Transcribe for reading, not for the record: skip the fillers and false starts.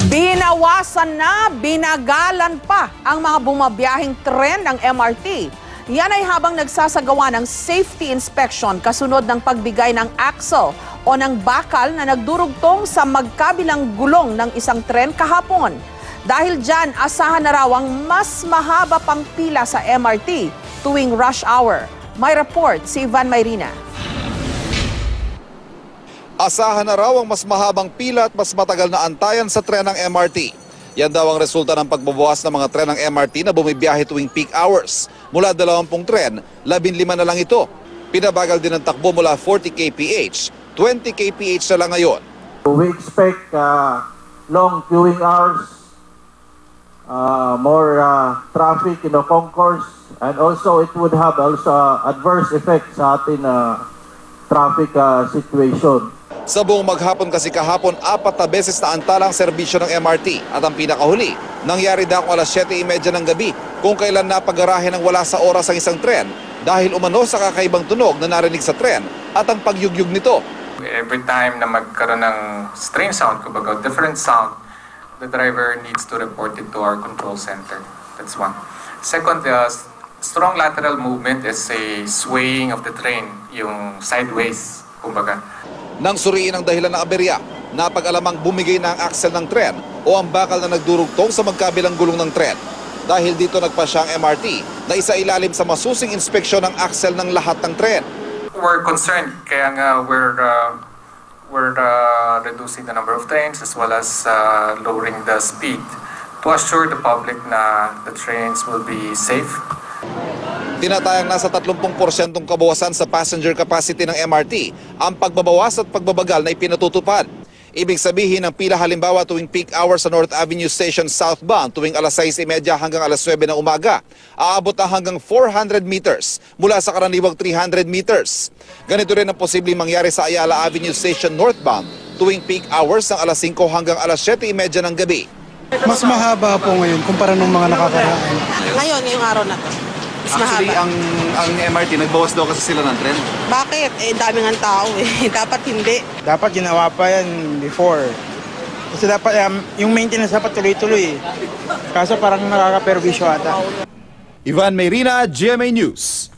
Binawasan na, binagalan pa ang mga bumabiyahing tren ng MRT. Yan ay habang nagsasagawa ng safety inspection kasunod ng pagbigay ng axle o ng bakal na nagdurugtong sa magkabilang gulong ng isang tren kahapon. Dahil dyan, asahan na raw ang mas mahaba pang pila sa MRT tuwing rush hour. May report si Ivan Mayrina. Asahan na raw ang mas mahabang pila at mas matagal na antayan sa tren ng MRT. Yan daw ang resulta ng pagbabawas ng mga tren ng MRT na bumibiyahe tuwing peak hours. Mula 20 tren, 15 na lang ito. Pinabagal din ang takbo mula 40 kph, 20 kph na lang ngayon. We expect long queuing hours, more traffic in the concourse, and also it would have also adverse effects sa ating traffic situation. Sa buong maghapon kasi kahapon, 4 na beses na antalang serbisyo ng MRT at ang pinakahuli, nangyari daw alas 7:30 ng gabi kung kailan napagarahe ng wala sa oras ang isang tren dahil umano sa kakaibang tunog na narinig sa tren at ang pagyugyug nito. Every time na magkaroon ng strange sound, kumbaga different sound, the driver needs to report it to our control center. That's one. Second, the strong lateral movement is a swaying of the train, yung sideways, kumbaga. Nang suriin ang dahilan ng aberya, napag-alamang bumigay na ang axle ng tren o ang bakal na nagdurugtong sa magkabilang gulong ng tren. Dahil dito nagpasya ang MRT na isailalim sa masusing inspeksyon ng axle ng lahat ng tren. We're concerned, kaya nga we're reducing the number of trains as well as lowering the speed to assure the public na the trains will be safe. Tinatayang nasa 30% kabawasan sa passenger capacity ng MRT ang pagbabawas at pagbabagal na ipinatutupad. Ibig sabihin ng pila halimbawa tuwing peak hour sa North Avenue Station southbound tuwing alas 6:30 hanggang alas 9 ng umaga, aabot na hanggang 400 meters mula sa karaniwang 300 meters. Ganito rin ang posibleng mangyari sa Ayala Avenue Station northbound tuwing peak hours ng alas 5 hanggang alas 7:30 ng gabi. Mas mahaba po ngayon kumpara nung mga nakakaraan. Ngayon, ngayong araw na to. Mas Actually, mahaba. ang MRT, nagbawas daw kasi sila ng tren. Bakit? Dami ng tao eh. Dapat hindi. Dapat ginawa pa yan before. Kasi dapat yung maintenance dapat tuloy-tuloy. Kaso parang nakaka-perwisyo ata. Ivan Mayrina, GMA News.